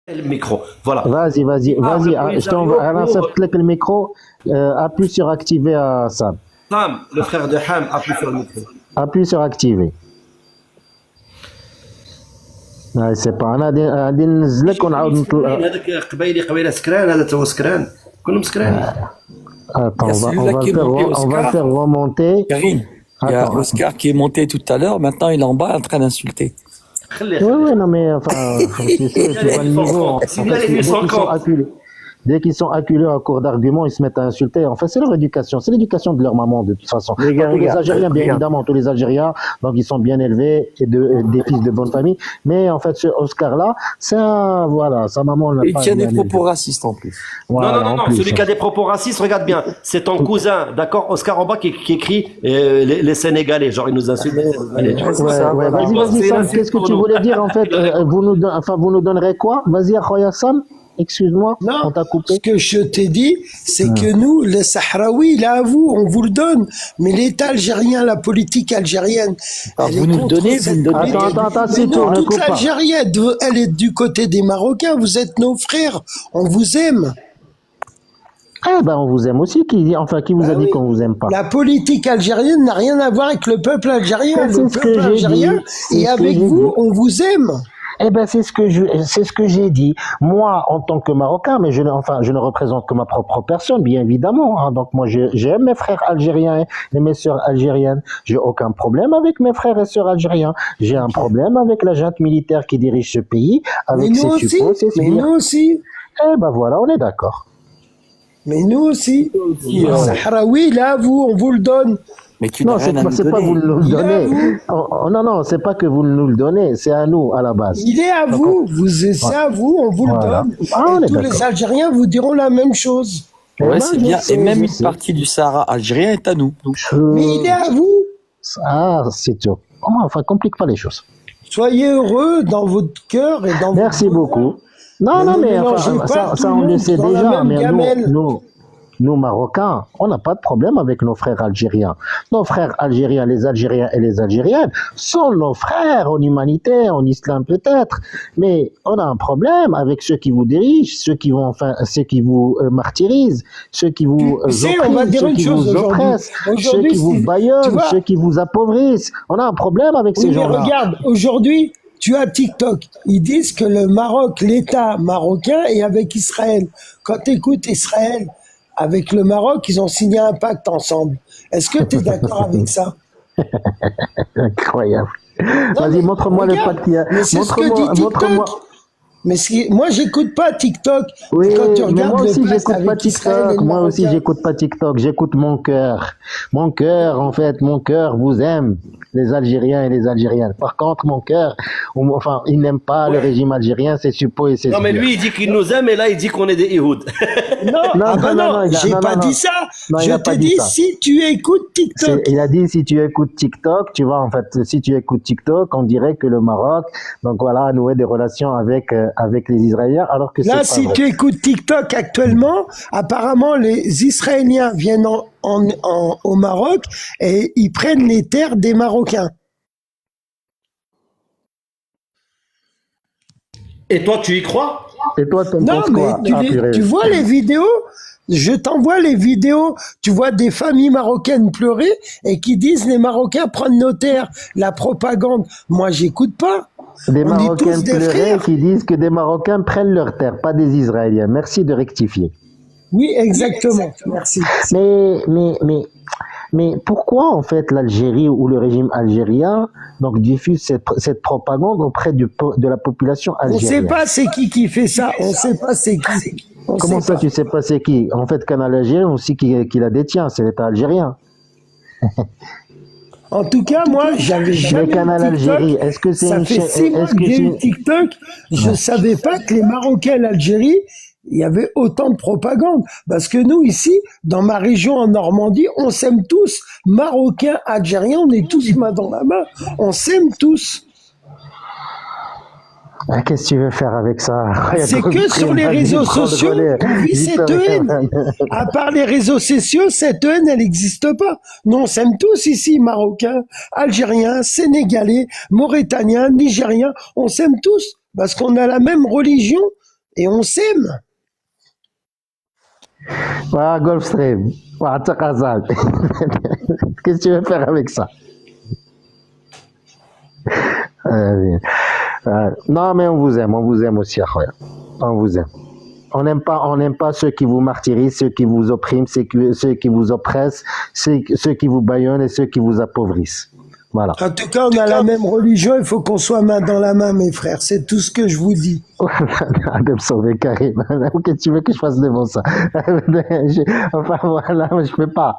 Le micro. Voilà. Vas-y, Les je t'envoie, avions alors, pour le micro, appuie sur activer à Sam. Sam, le frère de Ham, appuie sur le micro. Appuie sur activer. C'est pas, غادي ننزلك ونعاود نطلع. هذاك قبيله سكران، هذا تو سكران، كلهم سكران. Attends, Il y a celui-là qui est monté, on va Oscar. faire remonter. Karine, il y a Attends. Oscar qui est monté tout à l'heure. Maintenant, il est en bas en train d'insulter. Oui, non, mais enfin, tu sais, tu vois le niveau. En fait, dès qu'ils sont acculés à court d'arguments, ils se mettent à insulter. En fait, c'est leur éducation. C'est l'éducation de leur maman, de toute façon. Les gars, tous les Algériens, bien évidemment, tous les Algériens, donc ils sont bien élevés et des fils de bonne famille. Mais en fait, ce Oscar-là, voilà, sa maman l'a Et il pas tient des bien propos élevé. racistes en plus. Voilà, en Non, plus. celui qui a des propos racistes, regarde bien, c'est ton cousin, d'accord, Oscar en bas qui écrit les Sénégalais, genre il nous insulte. Allez, tu vois. Ouais, vas-y, Sam, qu'est-ce que tu voulais dire en fait vous nous donnerez quoi? Vas-y, Akhoya Sam, excuse-moi, Non, on t'a ce coupé. que je t'ai dit, c'est que nous, les Sahraouis, là, à vous, on vous le donne. Mais l'État algérien, la politique algérienne, Alors, elle vous est nous le contre donnez, cette vous me donnez. politique. Attends, Mais si tu non, ne toute coupes pas. l'Algérie, elle est du côté des Marocains. Vous êtes nos frères. On vous aime. Eh ben, on vous aime aussi. Qui vous a dit Oui. qu'on vous aime pas? La politique algérienne n'a rien à voir avec le peuple algérien. C'est Le ce que peuple j'ai algérien, dit. C'est et ce que avec j'ai vous, dit. on vous aime. Eh ben, c'est ce que j'ai dit. Moi, en tant que Marocain, mais je ne représente que ma propre personne, bien évidemment, hein. Donc, moi, j'aime mes frères algériens et mes sœurs algériennes. J'ai aucun problème avec mes frères et sœurs algériens. J'ai un problème avec la junte militaire qui dirige ce pays, avec Mais nous ses aussi. suppôts, ses Mais sbires. nous aussi. Eh ben, voilà, on est d'accord. Mais nous aussi. Aussi, Sahraoui, là, à vous, on vous le donne. Mais tu Non, n'as rien à nous c'est pas vous donner. nous le Il est à donnez. vous. Non, c'est pas que vous nous le donnez, c'est à nous, à la base. Il est à vous, c'est à vous, on vous Voilà. le donne. Ah, on Et est tous les d'accord. Algériens vous diront la même chose. Ouais, ben, c'est je bien. sais, Et même je une sais. partie du Sahara algérien est à nous. Mais il est à vous. Ah, c'est tout. Enfin, complique pas les choses. Soyez heureux dans votre cœur et dans Merci votre beaucoup. bonheur. Non, Mais ne mais mélangez enfin, pas tout ça le on le monde sait dans la déjà. même Mais gamelle. nous, Marocains, on n'a pas de problème avec nos frères algériens. Nos frères algériens, les Algériens et les Algériennes sont nos frères en humanité, en islam peut-être. Mais on a un problème avec ceux qui vous dirigent, ceux qui vous martyrisent, ceux qui vous Tu sais, on va opprisent, dire ceux une qui chose vous aujourd'hui. oppressent, ceux Aujourd'hui, qui vous tu bâillonnent, vois, ceux qui vous appauvrissent. On a un problème avec oui, ces mais gens-là. regarde, aujourd'hui, tu as TikTok. Ils disent que le Maroc, l'État marocain est avec Israël. Quand tu écoutes Israël avec le Maroc, ils ont signé un pacte ensemble. Est-ce que tu es d'accord avec ça? Incroyable. Non, Vas-y, mais montre-moi le regarde, pacte qu'il y a. mais c'est ce que dit Montre-moi. TikTok. Mais moi, j'écoute pas TikTok. Oui, Mais quand tu mais regardes moi aussi, le pacte j'écoute pas avec Israël et TikTok. le Moi aussi, Marocain, j'écoute pas TikTok. J'écoute mon cœur. Mon cœur, en fait, mon cœur vous aime, les Algériens et les Algériennes. Par contre, mon cœur, enfin, il n'aime pas le Ouais. régime algérien, ses suppôts et ses Non, mais sbires. lui, il dit qu'il nous aime et là, il dit qu'on est des Ihoud. non, ah bah non, j'ai pas dit ça. Non, il Je a te pas dit dis ça. si tu écoutes TikTok. Il a dit si tu écoutes TikTok, tu vois, en fait, si tu écoutes TikTok, on dirait que le Maroc, donc voilà, a noué des relations avec les Israéliens, alors que c'est Là, pas si vrai. tu écoutes TikTok actuellement, apparemment, les Israéliens viennent au Maroc et ils prennent les terres des Marocains. Et toi, tu y crois? Et toi, t'en Non, penses mais quoi? Ah, purée. tu vois les vidéos? Je t'envoie les vidéos. Tu vois des familles marocaines pleurer et qui disent les Marocains prennent nos terres. La propagande. Moi, j'écoute pas. Des On est Marocains tous des pleurés frères. qui disent que des Marocains prennent leur terre, pas des Israéliens. Merci de rectifier. Oui, exactement. Merci. Mais pourquoi en fait l'Algérie ou le régime algérien donc diffuse cette propagande auprès de la population On sait algérienne? pas c'est qui fait ça. On sait pas c'est qui. On Comment sait ça pas. tu sais pas c'est qui? En fait, Canal Algérien aussi qui la détient, c'est l'État algérien. En tout cas, moi, j'avais jamais Canal eu TikTok. Algérie, est-ce que c'est Ça une fait chaîne- 6 mois est-ce que que j'ai c'est eu une- TikTok. Je savais pas que les Marocains, l'Algérie, il y avait autant de propagande. Parce que nous, ici, dans ma région en Normandie, on s'aime tous. Marocains, Algériens, on est tous main dans la main. On s'aime tous. Ah, qu'est-ce que tu veux faire avec ça? C'est que sur les réseaux sociaux qu'on vit cette haine. À part les réseaux sociaux, cette haine, elle n'existe pas. Nous, on s'aime tous ici, Marocains, Algériens, Sénégalais, Mauritaniens, Nigériens. On s'aime tous parce qu'on a la même religion et on s'aime. Voilà, Gulfstream. Voilà, Tchakazal. Qu'est-ce que tu veux faire avec ça? Oui. Non, mais on vous aime aussi, Akhoya. On vous aime. On n'aime pas ceux qui vous martyrisent, ceux qui vous oppriment, ceux qui vous oppressent, ceux qui vous bâillonnent et ceux qui vous appauvrissent. Voilà. En tout cas, on a la même religion, il faut qu'on soit main dans la main, mes frères. C'est tout ce que je vous dis. De me sauver, Karim. Qu'est-ce que tu veux que je fasse devant ça? Enfin, voilà, je peux pas.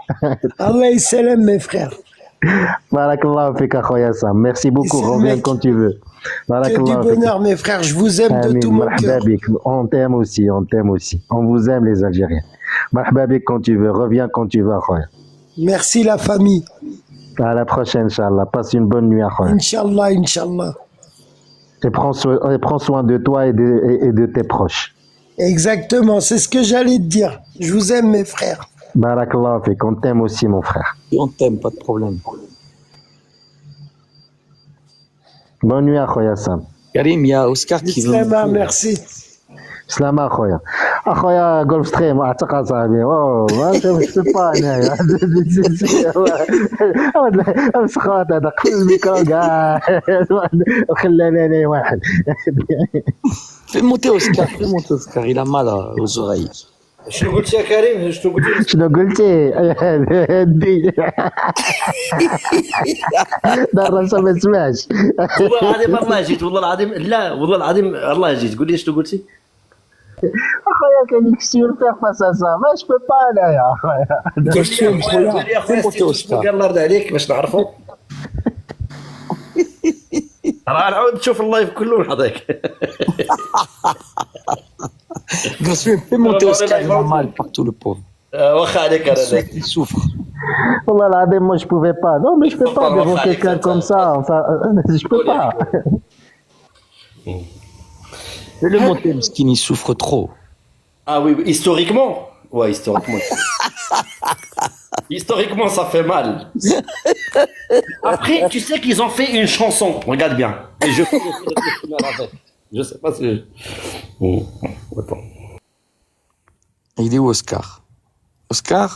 Allah et salam, mes frères. Barakallahu fik, Akhoya Sam. Merci beaucoup, c'est reviens mec. quand tu veux. Que du bonheur, mes frères. Je vous aime de Amin, tout mon cœur. marhaba bik. On t'aime aussi, on t'aime aussi. On vous aime, les Algériens. Marhaba bik quand tu veux, reviens quand tu veux, Akhoya. Merci, la famille. À la prochaine, Inch'Allah. Passe une bonne nuit, Akhoya. Inch'Allah, Inch'Allah. Et prends soin de toi et de tes proches. Exactement, c'est ce que j'allais te dire. Je vous aime, mes frères. Barakallahu fik. On t'aime aussi, mon frère. Et on t'aime, pas de problème. Bonne nuit, Akhoya Sam. Karim, il y a Oscar qui veut. Slama, merci. Slama, Akhoya. Akhoya, Gulfstream, أعتقد صاحبي. Oh, je peux pas, أنا. مسخوط هذا قفل الميكرو كاع وخلاني أنا واحد. Fais monter Oscar, il a mal aux oreilles. شنو قلت يا كريم؟ شنو قلت؟ شنو قلتي؟ هدي درسه ما سمعش. والله العظيم الله جيت، والله العظيم لا، والله العظيم الله جيت. قول لي شنو قلتي؟ أخويا كاين كسير فيغ فاس ا سا، ما جو بو با أنايا أخويا. Question, قول لي يا خويا monter Oscar. قال الله يرضى عليك باش نعرفوا. راه نعاود نشوف اللايف كله ونعطيك. Fais monter Oscar, il a mal partout, le pauvre. واخا عليك انا. Il souffre. والله العظيم moi je pouvais pas. Non mais je peux pas devant quelqu'un comme ça. Enfin, je peux pas. Fais-le monter, Miskin, il souffre trop. Ah oui, historiquement. Ouais, historiquement. Historiquement, ça fait mal. Après, tu sais qu'ils ont fait une chanson. Regarde bien. Et je fais avec. Je sais pas si. Oh, attends. Il est où Oscar? Oscar?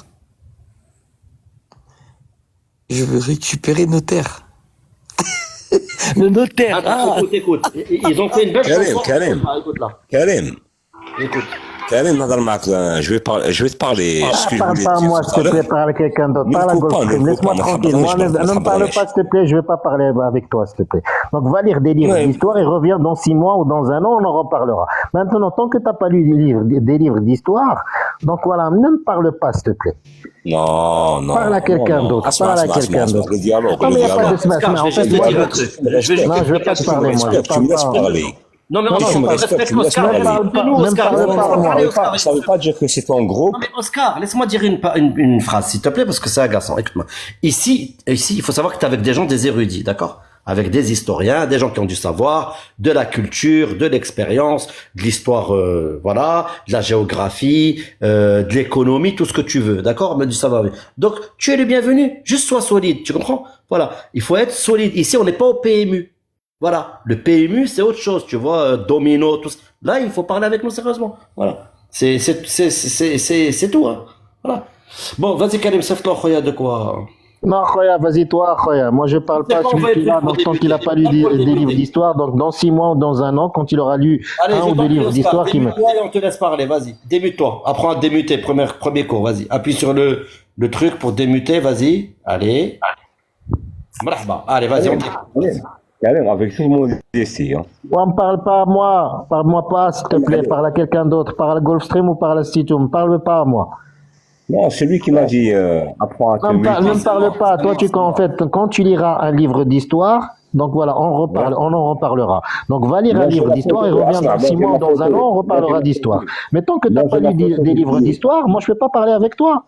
Je veux récupérer notaire. Le notaire. Attends, écoute. Ils ont fait une belle Karim, chanson. Karim. Ah, écoute là. Karim, Écoute. Karim, نهضر معك. Je vais te parler. Ce que je Parle voulais pas à dire moi tout s'il à te plaît, l'heure. parle à quelqu'un d'autre. Ne Parle à coupe pas, Goldstream, ne laisse-moi coupe pas, tranquille. Moi, ne me parle pas s'il te plaît, je vais pas parler avec toi s'il te plaît. Donc va lire des livres Ouais. d'histoire et reviens dans 6 mois ou dans un an, on en reparlera. Maintenant, tant que tu n'as pas lu des livres d'histoire, donc voilà, ne me parle pas s'il te plaît. Non, non. Parle à quelqu'un non, non. d'autre, Asma, parle à Asma, quelqu'un Asma, d'autre. le dialogue, Non, le mais il n'y a pas de dialogue. smash, mais en je vais fait, juste moi, te dire un truc. Je vais non, je vais pas te parler, moi, je Tu me laisses parle pas. parler. Non, mais Non, Oscar, non, respecte tu me laisses Oscar. parler. Laisse-nous, Même Oscar. parle Laisse-moi pas à moi. parler, Oscar. Ça veut pas dire que c'est ton groupe. Non mais Oscar, laisse-moi dire une phrase, s'il te plaît, parce que c'est agaçant. Écoute-moi. Ici, il faut savoir que tu es avec des gens, des érudits, d'accord? Avec des historiens, des gens qui ont du savoir, de la culture, de l'expérience, de l'histoire, voilà, de la géographie, de l'économie, tout ce que tu veux, d'accord? Mais du savoir. Donc, tu es le bienvenu. Juste sois solide, tu comprends? Voilà. Il faut être solide. Ici, on n'est pas au PMU. Voilà. Le PMU, c'est autre chose, tu vois, domino, tout ça. Là, il faut parler avec nous sérieusement. Voilà. C'est tout, hein. Voilà. Bon, vas-y, Karim, c'est toi, khoya, de quoi? Non, Khoya, vas-y toi, Khoya. Moi, je parle C'est pas pas, on va celui qui être là, pour donc tant débuter. qu'il n'a pas lu C'est pas pour des livres débuter. d'histoire, donc dans 6 mois ou dans un an, quand il aura lu Allez, un je ou deux t'en prie, livres Oscar, d'histoire, qui me... démute-toi et on te laisse parler, vas-y. Démute-toi. Apprends à démuter, premier cours, vas-y. Appuie sur le truc pour démuter, vas-y. Allez. Marhaba. Allez, vas-y, on dit. Karim, avec tout le monde ici. Hein. Ouais, me parle pas à moi, parle-moi pas, s'il te plaît, parle à quelqu'un d'autre, parle à Gulfstream ou parle à Stitum, parle pas à moi. Non, c'est lui qui m'a dit apprends à te Ne me muter. parle pas, toi en fait, quand tu liras un livre d'histoire, donc voilà, on en reparlera. Donc va lire un livre d'histoire et reviens dans 6 mois ou dans un an, on reparlera d'histoire. Mais tant que tu n'as pas lu des livres d'histoire, moi je ne vais pas parler avec toi.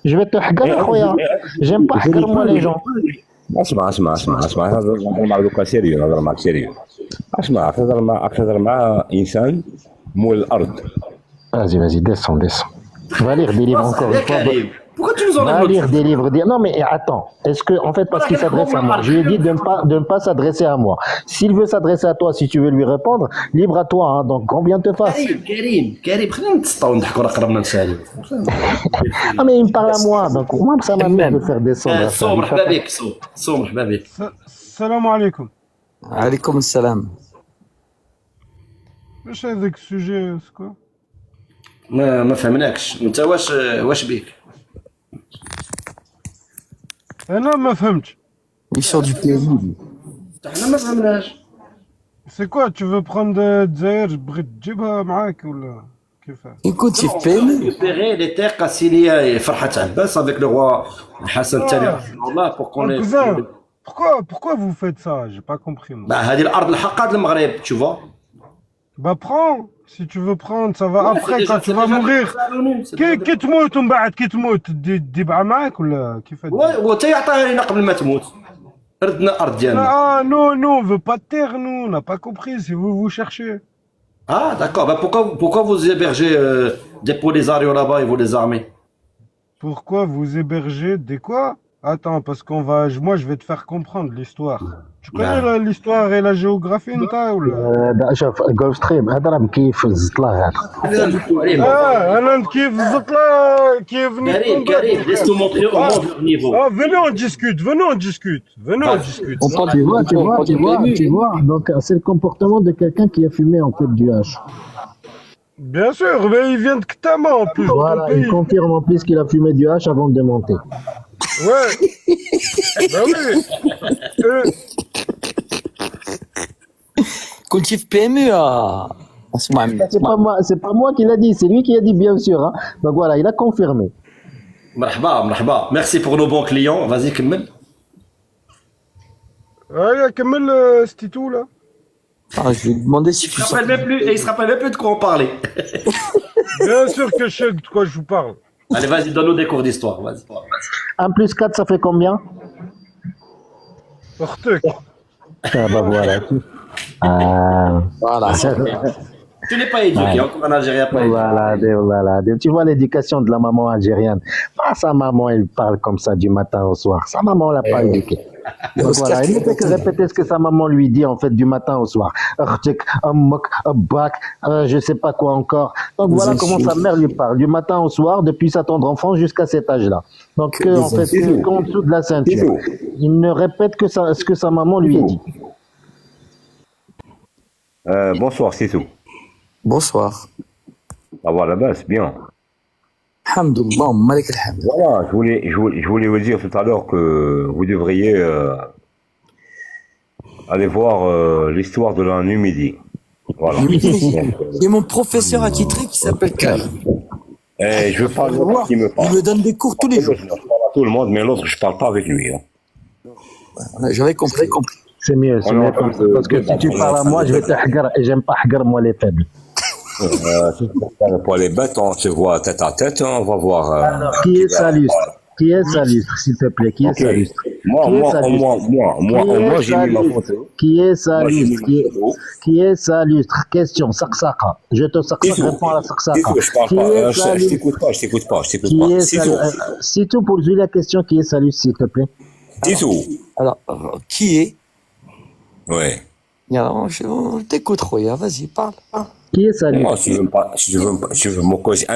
Je vais te hagar, Khoya. J'aime pas hagar moi les gens. اسمع نهضر معك دوكا سيريو نهضر معك سيريو اسمع تهضر مع انسان مول الارض Vas-y, descends. Va lire des livres encore une fois. Pourquoi tu nous enlèves Va notre lire des livres. Non, mais attends. Est-ce que, en fait, parce qu'il s'adresse à moi, je lui ai dit de ne pas s'adresser à moi. S'il veut s'adresser à toi, si tu veux lui répondre, libre à toi, hein, donc combien te fasse. كريم خلينا نتسطاو نضحكوا راه قربنا نسالي. Ah, mais il me parle à moi, donc moi, ça m'amuse de faire descendre. سو مرحبا بك سو مرحبا بك. السلام عليكم. عليكم السلام. واش هذاك السوجي سكو؟ ما فهمناكش انت واش بيك؟ انا ما فهمتش. Il sort du pays. احنا ما فهمناش. سي كوا tu veux prendre الجزائر بغيت تجيبها معاك ولا كيفاه؟ Écoute, tu fais PMU. Récupérer les terres Kassilia et Farhat Abbas avec le roi Hassan Thani rahimahullah pour qu'on les. cousin, pourquoi vous faites ça? J'ai pas compris moi. Bah هذه الارض الحقة ديال المغرب tu vois. Bah prends, si tu veux prendre, ça va après quand tu vas mourir. كي تموت ومن بعد كي تموت تجيبها معاك ولا كيفاه؟ وانت يعطيها لنا قبل ما تموت. ردنا الارض ديالنا. Ah non, non, on veut pas de terre, nous, on n'a pas compris, si vous cherchez. Ah d'accord, bah pourquoi vous hébergez des Polisario là-bas et vous les armez? Pourquoi vous hébergez des quoi? Attends, parce moi je vais te faire comprendre l'histoire. Tu connais l'histoire et la géographie, نتا ولا؟ شوف جولف ستريم هذا راه كيف الزطلة هذا. انا كيف زطلا كيف Karim, laisse-nous montrer au moins leur niveau. Ah, venez on discute. On parle Tu vois, donc c'est le comportement de quelqu'un qui a fumé en fait du hache. Bien sûr, mais il vient de Ktama en plus, dans Voilà, ton pays. il confirme en plus qu'il a fumé du hache avant de monter. Ouais. Bah oui. كنت في PMU اسمع مني. C'est pas moi qui l'a dit, c'est lui qui a dit bien sûr. Hein. Donc voilà, il a confirmé. مرحبا. Merci pour nos bons clients. Vas-y كمل. Ouais, كمل ستيتو là. Ah, je lui ai demandé si Il tu se sors. rappelle même plus de quoi on parlait. Bien sûr que je sais de quoi je vous parle. Allez, vas-y, donne-nous des cours d'histoire. Vas-y. 1 plus 4, ça fait combien? Ortek. Ah bah voilà. Voilà. Tu n'es pas éduqué, encore un Algérien pas éduqué. Voilà. Tu vois l'éducation de la maman algérienne. Ah, sa maman, elle parle comme ça du matin au soir. Sa maman l'a pas éduquée. Donc voilà, il ne fait que répéter ce que sa maman lui dit en fait du matin au soir. Je sais pas quoi encore. Donc voilà comment sa mère lui parle du matin au soir depuis sa tendre enfance jusqu'à cet âge-là. Donc en fait, qu'en dessous de la ceinture, il ne répète que ce que sa maman lui a dit. Bonsoir, c'est tout. Bonsoir. Ah voilà, bah, c'est bien. Alhamdoulilah, Malik alhamd. Voilà, je voulais vous dire tout à l'heure que vous devriez aller voir l'histoire de la Numidie. Voilà. Il y a mon professeur attitré qui s'appelle Karim. Et je parle de qui me parle. Il me donne des cours tous les jours. Je parle à tout le monde, mais l'autre, je parle pas avec lui. Hein. J'avais compris. C'est mieux comme ça. Parce que si tu parles à moi, je vais te hagar et j'aime pas hagar moi les faibles. Pour les bêtes, on se voit tête à tête, on va voir. Alors, qui est Salustre? Qui est Salustre, s'il te plaît? Qui est Salustre? Moi, j'ai mis ma photo. Qui est Salustre? Qui est Salustre? Question, Saksaka. Je te Saksaka, réponds à la Saksaka. Je parle pas, je t'écoute pas. Qui est Salustre? C'est tout pour lui la question, qui est Salustre, s'il te plaît? C'est tout. Alors, qui est? Ouais. Je t'écoute, Roya, vas-y, parle. Qui est Salustre? Moi, si tu veux me causer.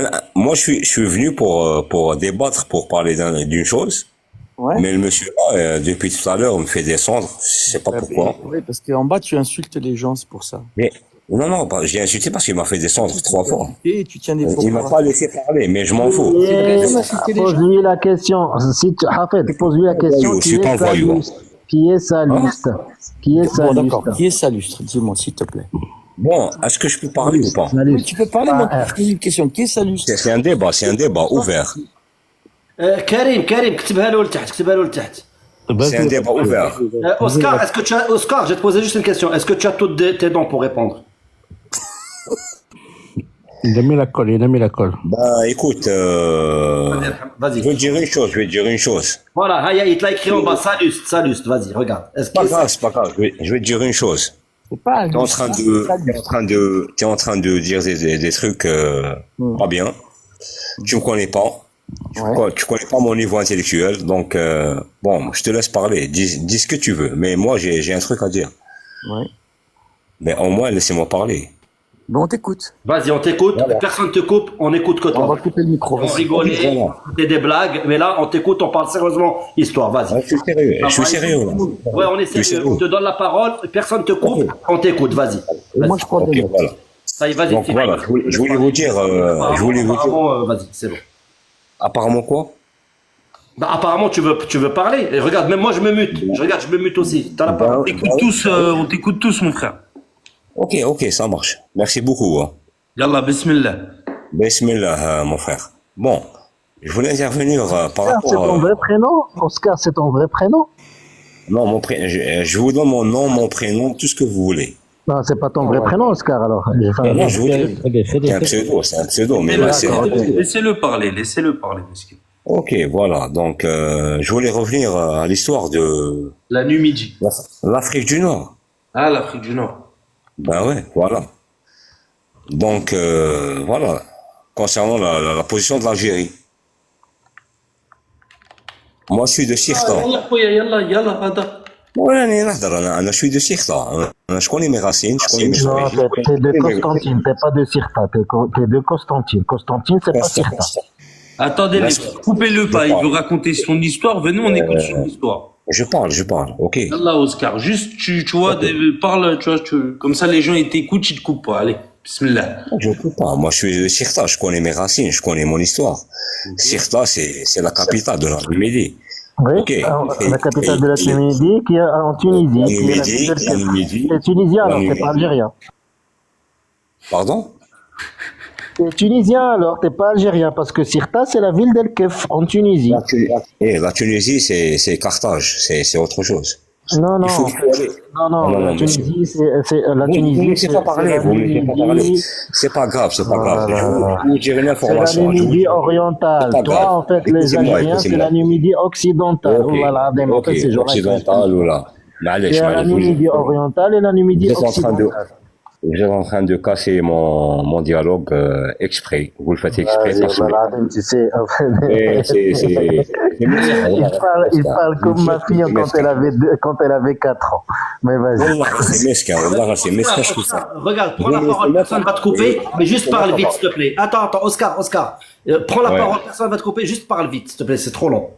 Moi, je suis venu pour débattre, pour parler d'une chose. Ouais. Mais le monsieur là, depuis tout à l'heure, me fait descendre. Je sais pas pourquoi. Oui, parce qu'en bas, tu insultes les gens, c'est pour ça. Mais non, j'ai insulté parce qu'il m'a fait descendre 3 fois. Et tu tiens des Il m'a pas laissé parler, mais je m'en fous. Pose-lui la question. Si tu Hafed, pose-lui la question. Je suis pas un voyou. Qui est Salustre? Qui est Bon, d'accord. Salustre? Qui est Salustre? Dis-moi, s'il te plaît. Bon, est-ce que je peux parler ou pas? Oui, tu peux parler, moi, je pose une question. Qui est Salustre? C'est un débat ouvert. كريم كتبها له لتحت C'est un débat ouvert. Oscar, je vais te poser juste une question. Est-ce que tu as toutes tes dents pour répondre? Il a mis la colle. Bah, écoute, Vas-y. je vais dire une chose. Voilà, il te l'a écrit en bas. Salustre, vas-y, regarde. C'est pas grave, je vais te dire une chose. C'est pas T'es en train de dire des trucs pas bien. Tu me connais pas. Ouais. Tu connais pas mon niveau intellectuel, donc bon, je te laisse parler. Dis ce que tu veux, mais moi j'ai un truc à dire. Ouais. Mais au moins laissez-moi parler. Bon, on t'écoute. Vas-y, on t'écoute. Voilà. Personne te coupe. On écoute que On va toi. couper le micro. On Vas-y. rigole, Voilà. c'est des blagues. Mais là, on t'écoute. On parle sérieusement histoire. Vas-y. Ouais, je suis sérieux. Je suis sérieux là. Ouais, on est Je suis sérieux. sérieux. On te donne la parole. Personne te coupe. Ok. On t'écoute. Vas-y. Et moi, je prends Ok, des notes. voilà. Ça y est, vas-y. Donc c'est voilà, bon. je voulais vous dire, Apparemment, vas-y, c'est bon. apparemment quoi? Bah, apparemment, tu veux parler. Et regarde, même moi, je me mute. Je me mute aussi. T'as la parole. On t'écoute tous, mon frère. Ok, ça marche. Merci beaucoup. Hein. Yallah, bismillah. Bismillah, mon frère. Bon, je voulais intervenir par Oscar, c'est rapport ton vrai prénom? Oscar, c'est ton vrai prénom? Non, je vous donne mon nom, mon prénom, tout ce que vous voulez. Non, c'est pas ton vrai prénom, Oscar, alors. Enfin, Non, je vous dis, Fais-les. c'est un pseudo, mais Mais là, là, c'est... laissez-le parler, monsieur. Ok, voilà, donc je voulais revenir à l'histoire de La Numidie. l'Afrique du Nord. Ah, l'Afrique du Nord. Ben ouais, voilà. Donc, voilà, concernant la position de l'Algérie. Moi, je suis de Sirta. Yallah, خويا, yallah, هذا. Ouais, je suis de Sirta. Je connais mes racines, je connais mes non, origines. t'es de Constantine, t'es pas de Sirta, t'es de Constantine. Constantine, c'est pas Sirta. Attendez, coupez-le pas. Il veut raconter son histoire. Venez, on écoute son histoire. Je parle, ok. Yallah, Oscar. Juste, tu vois, parle, tu vois, comme ça, les gens, ils t'écoutent, ils te coupent pas. Allez, bismillah. Je peux pas. Moi, je suis de Sirta, je connais mes racines, je connais mon histoire. Sirta, c'est la capitale de la Numidie. Oui, Ok. la capitale de la Tunisie, qui est en Tunisie. La Numidie. T'es tunisien, alors, t'es pas algérien. Pardon? T'es tunisien, alors, t'es pas algérien, parce que Sirta, c'est la ville d'El Kef, en Tunisie. La Tunisie, c'est Carthage, c'est autre chose. Non, Il faut en y fait, aller. non, Non, la monsieur. Tunisie, c'est la Vous ne Tunisie, laissez pas parler, vous ne laissez pas parler. C'est pas grave, c'est pas grave. Je vous dire une c'est la information. je vous Numidie dis- orientale. C'est pas Toi, grave. en fait, les Écoutez-moi, Algériens, c'est écoutez-moi. la Numidie occidentale. Ok, Oh là là, en ok, fait, ces gens-là, occidental ou là. il معلش, y a la معلش, vous- Numidie orientale et la Numidie Vous êtes en train de, occidentale. vous êtes en train de casser mon dialogue exprès. Vous le faites exprès Vas-y, parce que voilà, tu sais, en fait, il parle comme ma fille quand elle avait 4 ans. Mais vas-y. c'est mesquin, والله c'est mesquin, je trouve ça. Regarde, prends la parole, personne va te couper, mais juste parle vite, s'il te plaît. Attends, Oscar. Prends la Ouais. parole, personne va te couper, juste parle vite, s'il te plaît, c'est trop long.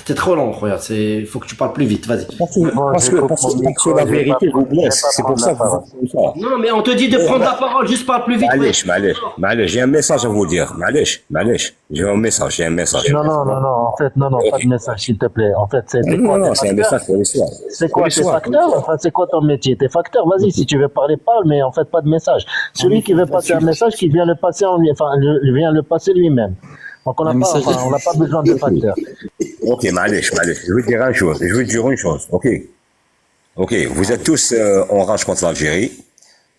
T'es trop long, regarde, faut que tu parles plus vite, vas-y. Bon, Parce je que coupe mon micro, la je vais vérité pas- vous je vais blesse, pas c'est pour prendre ça la que vous parole. faites ça. Non, mais on te dit de prendre la parole, juste parle plus vite. معلش, j'ai un message à vous dire. معلش, j'ai un message. Non, en fait, non, Ok. pas de message, s'il te plaît. En fait, c'est Non, quoi non, tes c'est un facteurs? message pour l'histoire. C'est quoi tes facteurs? Enfin, c'est quoi ton métier? Tes facteurs, vas-y, si tu veux parler, parle, mais en fait, pas de message. Celui qui veut passer un message, qui vient le passer il vient le passer lui-même. Donc, on n'a pas besoin de facteurs. Ok, معلش, je vais dire une chose, ok, vous êtes tous en rage contre l'Algérie,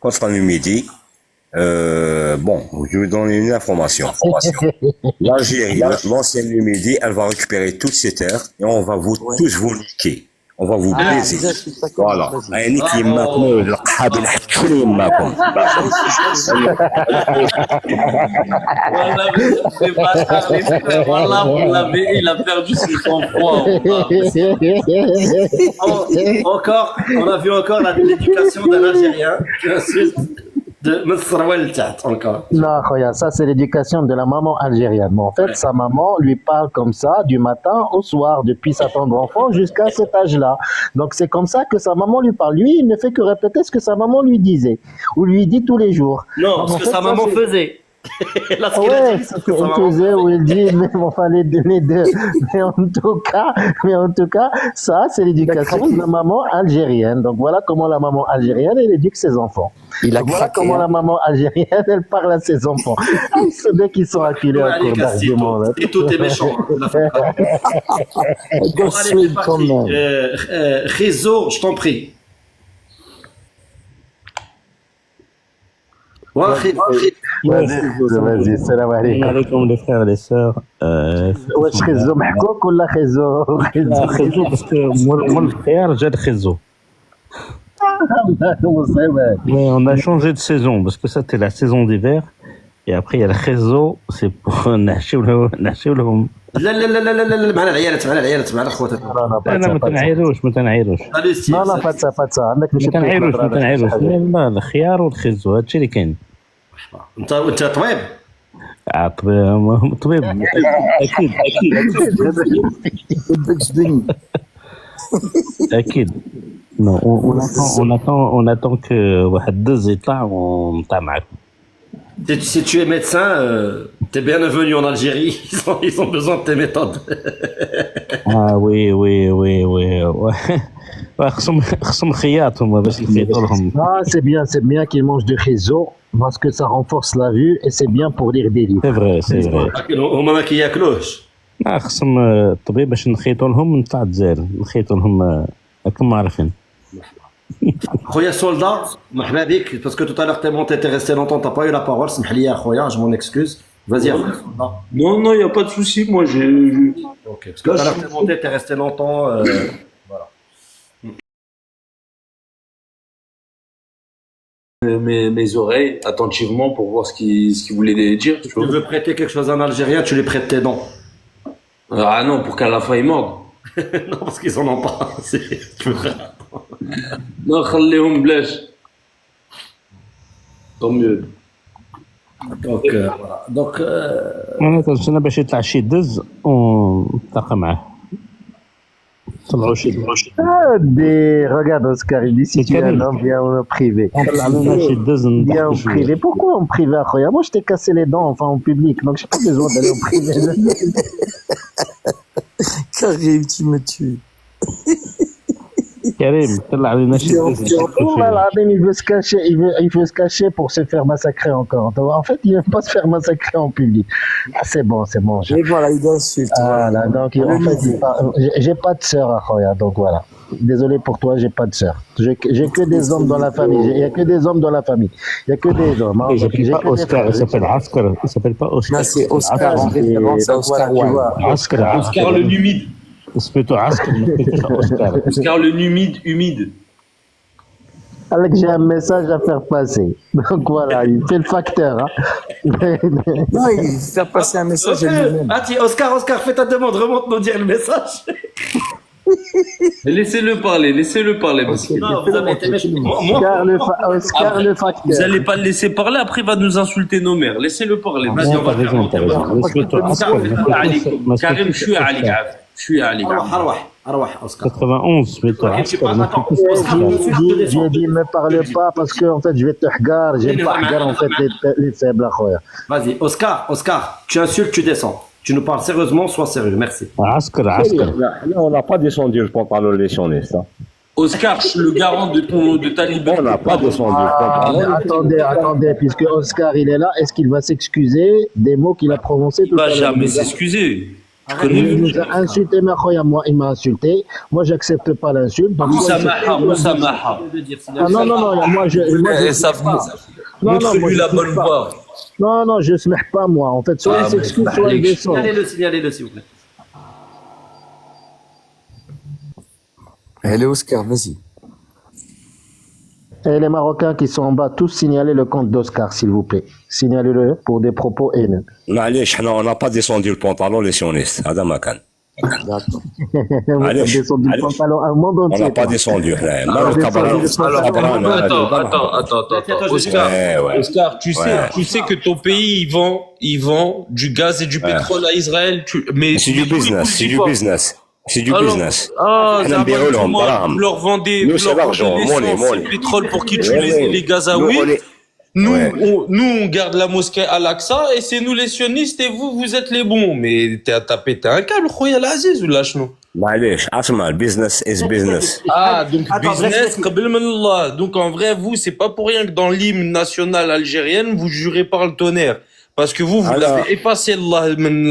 contre la Numidie. Bon, je vais vous donner une information. L'Algérie, l'ancienne Numidie, elle va récupérer toutes ces terres et on va tous vous niquer. On va vous baiser. Voilà. عينيك يماكم والقحاب ينحكوا يماكم. Il a perdu son sang-froid. On a vu encore l'éducation d'un Algérien qui insulte de Msrawel Tat, encore. Non, regarde, ça c'est l'éducation de la maman algérienne. Mais en fait, sa maman lui parle comme ça du matin au soir, depuis sa tendre enfant jusqu'à cet âge-là. Donc c'est comme ça que sa maman lui parle. Lui, il ne fait que répéter ce que sa maman lui disait, ou lui dit tous les jours. Non, Donc, ce en que fait, sa ça, maman c'est- faisait. Là, ce qu'il a Ouais, dit, c'est c'est ce que sa qu'il maman faisait, où il dit, mais enfin, les deux. Mais en tout cas, ça, c'est l'éducation de la maman algérienne. Donc voilà comment la maman algérienne, elle éduque ses enfants. Il a Donc, voilà craqué. comment la maman algérienne, elle parle à ses enfants. Ah, c'est bien qu'ils sont acculés à court d'arguments, là. Et tout est méchant. Bon, allez, c'est quand parti. même. Réseau, je t'en prie. Vas-y, salam alaikum. Alaikum les frères et les sœurs. Wesh, réseau محكوك ولا réseau Réseau, parce que moi le frère, j'ai le réseau. Mais on a changé de saison, parce que ça c'était la saison d'hiver. Et après, il y a le réseau, c'est pour نحشيو لهم. لا لا لا لا لا لا معنا العيالات معنا الخوات. Non, non, pas لا de ça, ما pas de ça. تنعيروش ما تنعيروش. Allez, si. Non, non, pas de ça, pas de ça. عندك مش ما تنعيروش بتاكل ما تنعيروش. لا الخيار والخزو هادشي اللي كاين. انت طبيب. طبيب اكيد اكيد. Non, on attend que واحد دز يطلع ونطلع معاكم. Si tu es médecin, t'es bienvenu en Algérie. Ils ont besoin de tes méthodes. Ah oui. خصهم خياط هما باش يخيطوا لهم. Ah, c'est bien qu'ils mangent du réseau parce que ça renforce la vue et c'est bien pour lire des livres. C'est vrai. هما ما كياكلوش. خصهم الطبيب باش نخيطوا لهم نطلع الجزائر نخيطوا لهم راكم عارفين. خويا سولدا مرحبا بك باسكو tout à l'heure t'es resté longtemps t'as pas eu la parole سمح لي يا خويا je m'en excuse vas-y après Soldat. Non, y a pas de souci. Moi, Ok, parce que tout à l'heure t'es monté t'es resté longtemps voilà. mes oreilles attentivement pour voir ce qu'il voulait dire. Tu Si tu veux prêter quelque chose à un Algérien tu lui prêtes tes dents. Ah non, pour qu'à la fin il morde. Non parce qu'ils en ont pas. Tu veux faire. Non, خليهم بلاش. Tant mieux. Donc voilà. Donc انا تنستنى باش يطلع شي دز ونتلاقى معاه. طلعوا شي Regarde Oscar, il dit si tu es un homme, viens en privé. طلع لنا شي دز Viens نضحكوا en شويه. privé. Pourquoi en privé, Akhoya? Moi, je t'ai cassé les dents, enfin, en public, donc j'ai pas besoin d'aller en privé. Karim, tu me tues. كريم طلع لنا شي دز نضحكوا Oh là شويه. là, même il veut se cacher, il veut se cacher pour se faire massacrer encore. Donc, en fait, il veut pas se faire massacrer en public. Ah, c'est bon. Et voilà, il insulte. Voilà, donc en fait, j'ai pas de sœur, Akhoya, donc voilà. Désolé pour toi, j'ai pas de sœur. J'ai que des hommes dans la famille. Il y a que des hommes dans la famille. Il y a que des hommes. Hein. Il s'appelle J'ai pas que des Oscar, il s'appelle Askar. Il s'appelle pas Oscar. Non, c'est Oscar en référence à donc voilà, Oscar tu Wilde. vois. Oscar le numide. C'est plutôt Askar, mais plutôt Oscar. Oscar le numide humide. Avec j'ai un message à faire passer. Donc voilà, il fait le facteur. Hein. Non, il fait passer un message à lui-même. Ah tiens, Oscar fais ta demande remonte nous dire le message. Laissez-le parler. Parce que Non, vous avez été moi Oscar le facteur. vous allez pas le laisser parler, après il va nous insulter nos mères. Laissez-le parler. Vas-y, on va T'as raison. Laisse plutôt Askar. Karim, je suis عليك عافية. Je suis عليك عافية. أروح Oscar. 91 plutôt Askar. J'ai dit me parle pas parce que en fait je vais te hagar, j'aime pas hagar en fait les faibles Akhoya. Vas-y, Oscar, tu insultes, tu descends. Tu nous parles sérieusement, sois sérieux, merci. Askar. Là, on n'a pas descendu le pantalon les sionistes. Hein. Oscar, je suis le garant de ta liberté. On n'a pas descendu le pantalon. Attendez, puisque Oscar il est là, est-ce qu'il va s'excuser des mots qu'il a prononcés Il tout à va l'heure? jamais s'excuser. Il nous a insulté, mais Akhoya, moi il m'a insulté. Moi j'accepte pas l'insulte. Donc, Moussamaha. Ah non, moi je. Et ça montre-lui la bonne voie. Non, je ne smeh pas moi. En fait, soit il s'excuse, soit il descend. Signalez-le, s'il vous plaît. Allez, Oscar, vas-y. Et les Marocains qui sont en bas, tous signalez le compte d'Oscar, s'il vous plaît. Signalez-le pour des propos haineux. معليش حنا on n'a pas descendu le pantalon les sionistes. هذا ما كان. D'accord. Vous avez Allez, descendu le allez. pantalon un monde On entier. n'a pas descendu. Alors, attends. Oscar, Ouais. Oscar, tu sais que ton pays il vend du gaz et du pétrole à Israël. Mais C'est du business. C'est du business. Ah, أنا نبيعوا لهم vous دراهم. leur vendez, Nous, vous c'est leur l'argent, vendez money, l'essence et money. le pétrole pour qu'ils tuent Ouais. les Gazaouis. Nous, on est- Nous, Ouais. on garde la mosquée Al-Aqsa et c'est nous les sionistes et vous êtes les bons. Mais t'as pété un câble, Khoya Aziz ou lâche nous. معليش اسمع business is business. Ah, donc Attends, business, قبل من الله. Donc en vrai, vous, c'est pas pour rien que dans l'hymne national algérienne, vous jurez par le tonnerre. Parce que vous Alors- avez effacé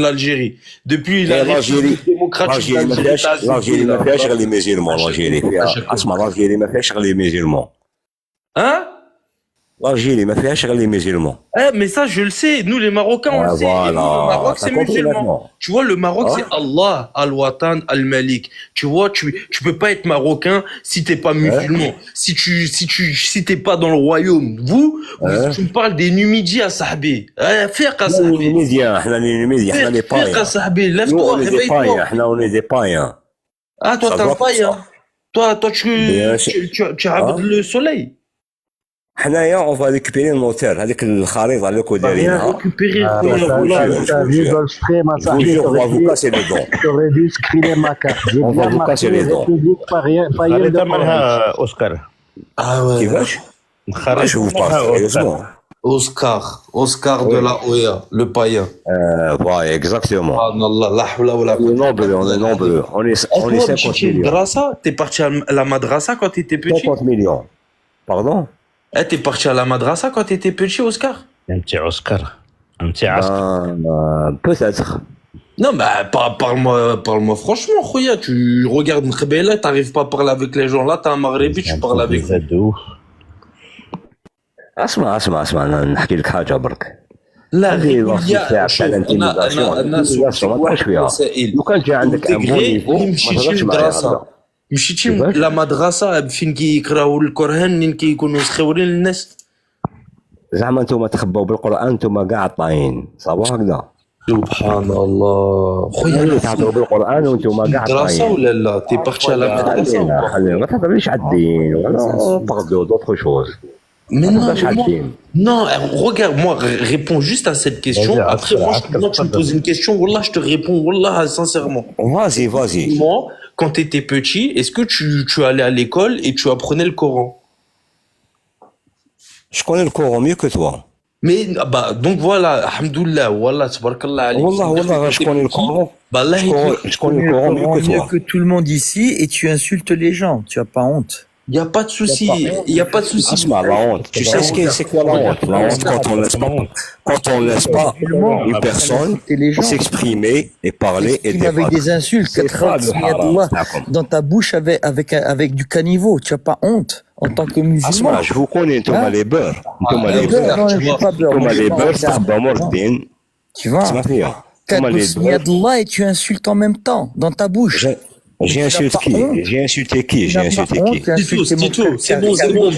l'Algérie. Depuis la l'Algérie République démocratique l'Algérie ما فيهاش غير les musulmans. l'Algérie فيها اسمع l'Algérie ما فيهاش غير les musulmans. Hein? l'Algérie ما فيهاش غير les musulmans. Eh, mais ça, je le sais. Nous, les Marocains, on le sait. Et nous, le Maroc, T'as c'est compris musulman. maintenant. Tu vois, le Maroc, Hein? c'est Allah, Al-Watan, Al-Malik. Tu vois, tu peux pas être marocain si t'es pas musulman. Si t'es pas dans le royaume. Tu me parles des Numidies à Sahbi. Fiq à Nous, Sahbi. les Numidiens, احنا les Numidiens, احنا les Fiq à païens. Sahbi. Nous, Lève-toi, on est des réveille-toi. païens, احنا on est des païens. Ah, toi, Ça t'es se un voit comme païen. ça. Toi, Bien sûr. tu rabattes le soleil. حنايا on va récupérer الموتور هذيك الخريطة اللي كو Rien دايرينها. récupérer. Ah, quoi. bah, t'as vu Gulf Stream, Je vous jure, on va vous casser les dents. t'aurais dû screener ma carte. J'ai On va bien vous marqué casser les dents. République païenne de الخريطة Corée. مالها أوسكار. Ah ouais. كيفاش؟ الخريطة je vous parle مالها sérieusement. Oscar de la Oya, le païen. Voilà, exactement. Subhanallah, la hawla wa la On est nombreux, on est nombreux. On est Toi, 50 petit millions. Madrasa, t'es parti à la madrasa quand t'étais petit? 50 millions. Pardon? Eh, t'es parti à la madrasa quand t'étais petit, Oscar? un petit أوسكار un petit عسكر. Peut-être. Non, bah, parle-moi franchement, Khoya. Tu regardes Mkhbela, t'arrives pas à parler avec les gens là, t'es un Maghrébi, tu parles avec eux. زاد de ouf. اسمع نحكي لك حاجة برك. لا هذه غير الوصفة تاع الانتيميداسيون. الناس ما تبقاش فيها. لو كان جا عندك ان بون نيفو ما تهضرش معايا هكذا. مشيتي لا مدرسة فين كيقراو القرآن منين كيكونوا مسخورين للناس. زعما انتم تخبوا بالقران انتم كاع طايين صافا هكذا. سبحان الله. خويا تعطوا بالقران وانتم كاع مدرسة طايين. ولا لا؟ تي بارتي على مدرسة. خلينا ما تهضريش على الدين ولا باردو دوطخ شوز. Mais ما non, تهضرش على moi, الدين. non, regarde, moi, réponds juste à cette question. Vas-y, Après, moi, moi, tu me poses une question, Wallah, je te réponds, Wallah, sincèrement. Vas-y. Moi, quand tu étais petit, est-ce que tu allais à l'école et tu apprenais le Coran? Je connais le Coran mieux que toi. Mais, bah, donc voilà, alhamdoulilah, Wallah, tabarakallah alayk. Wallah, je connais le Coran. Bah, là, Je connais le Coran mieux que mieux toi. que tout le monde ici et tu insultes les gens. Tu as pas honte. il n'y a pas de souci, il n'y a pas de souci. Asma, la honte. Tu sais c'est quoi la honte? La honte quand on laisse pas une personne s'exprimer et parler et Tu avec débattre. des insultes, C'est pas le haram. dans ta bouche avec du caniveau. Tu as pas honte en tant que musulman. Asma, je vous connais, انتم les beurs. انتم les beurs. Non, je suis pas beurre. انتم Moi, je les suis pas beurs beurre. تخبوا مردين. Tu vois, اسمع فيها. tu انتم les beurs. d'Allah et tu insultes en même temps dans ta bouche. J'ai insulté qui? J'ai insulté qui? J'ai insulté qui? Tito, c'est bon,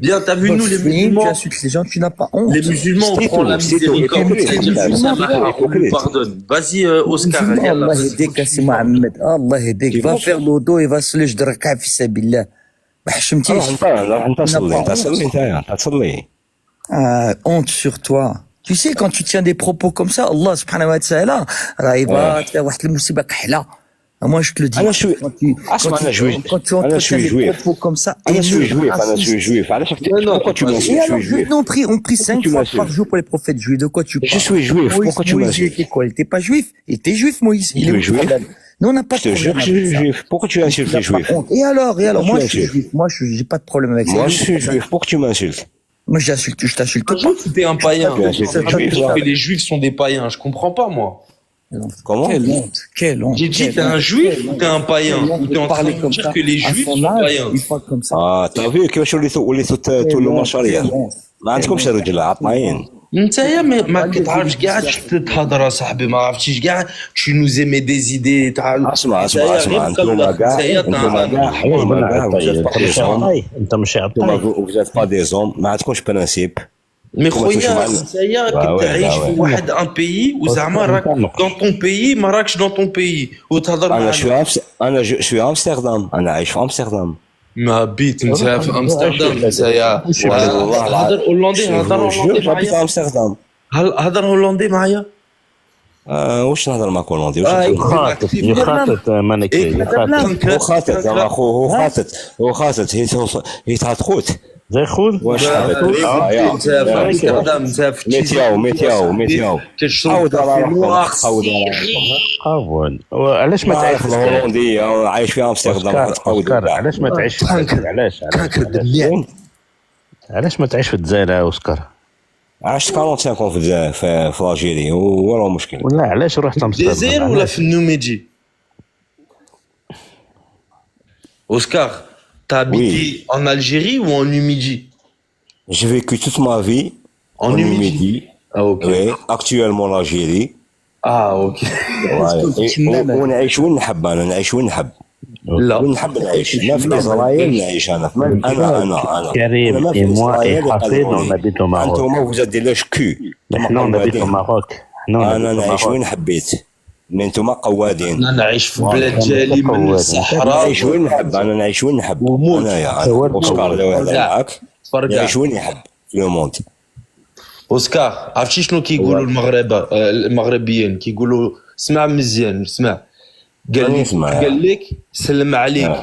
bien, t'as vu, nous, les musulmans, tu insultes les gens, tu n'as pas honte. les musulmans, on C'est prend tout, la c'est tout. miséricorde. Hypocrite. On nous pardonne. Vas-y, Oscar, yallah. Allah يهديك يا سي محمد الله يهديك va faire le dos et va se lever ركعة في سبيل الله ما حشمتيش انت تصلي. honte sur toi. Tu sais quand tu tiens des propos comme ça Allah subhanahu wa ta'ala راه يبغى تلقى واحد المصيبة كحلة. Moi je te le dis. انا شوي اسمع انا جويف. Quand tu انا entretiens شوي des جويف. propos comme ça. انا شوي جويف. انا raciste. شوي جويف. علاش pourquoi tu Et m'insultes? Je alors, suis juif. on prie 5 fois par jour pour les prophètes juifs. De quoi tu parles? Je suis juif. Moïse, Pourquoi tu Moïse, m'insultes? il était quoi? Il était pas juif? Il était juif, Moïse. Il est où le juif. problème? Nous, on n'a pas Je de te jure problème que je suis avec ça. juif. Pourquoi tu insultes Tu les n'as pas juifs? honte. Et alors, Pourquoi moi, tu je suis insultes? juif. Moi, j'ai pas de problème avec ça. Moi je suis juif. Pourquoi tu m'insultes? Moi, je t'insulte Un pas. juif ou t'es un païen? Tu insultes les juifs, là. Que les juifs sont des païens, je comprends pas, moi. Comment? Quelle honte. J'ai dit, t'es un juif ou t'es un païen? Ou t'es en train parler de comme dire ça que les à juifs son sont âge, païens? il parle comme ça. t'as vu كيفاش وليتوا تولوا مشاريع. ما عندكمش رجل عطاين. نتايا ما كتعرفش كاع تهضر اصاحبي ما عرفتيش كاع tu nous émets des idées تاع اسمع انتم كاع انت ماشي عطاي. vous êtes pas des hommes. ما عندكمش برانسيب. مي خويا معنا. نتايا Ouais, كتعيش ouais. في واحد ان بيي وزعما راك دون طون بيي ما راكش دون طون بيي وتهضر انا جو شوي امستردام. انا عايش في امستردام. ما بيت نتايا في امستردام نتايا هضر هولندي هضر هولندي j'habite à معايا Amsterdam. هضر هولندي معايا واش نهضر معك هولندي؟ يخاطط مانيكي يخاطط. هو خاطط هي تاعت خوت. زي خود. واش نتايا في امستردام نتايا في ميتياو كتشرب عاود على روحك. قاول علاش ما تعيش الهولنديه عايش في امستردام. اوسكار علاش ما تعيش علاش ما تعيش في الجزائر اوسكار؟ عشت 45 في الجيري ولا مشكل. ولا علاش رحت امستردام؟ الجزائر ولا في النوميدي؟ Oscar, t'as habité en Algérie ou en Numidie? J'ai vécu toute ma vie En en Numidie. Numidie, Ah, ok. oui, actuellement l'Algérie. Ah, ok. Voilà. ونعيش وين نحب انا نعيش وين نحب Là. وين نحب نعيش لا في اسرائيل نعيش انا انا Karim ما et في moi et اسرائيل Hafid, on يقدروني habite au Maroc. انتم vous êtes des lèches cul Nous, on habite au Maroc. Nous, on انا habite au نعيش Maroc. وين حبيت مي انتم قوادين أنا نعيش في بلاد جالي من قواد. الصحراء. نعيش وين نحب انا نعيش وين نحب وموت. انايا هو اوسكار لو هذا فرقع. معاك فرقع. يعيش وين يحب في لو موند اوسكار عرفتي شنو كيقولوا المغاربه المغربيين كيقولوا اسمع مزيان اسمع قال أنا لك نسمع. قال لك سلم عليك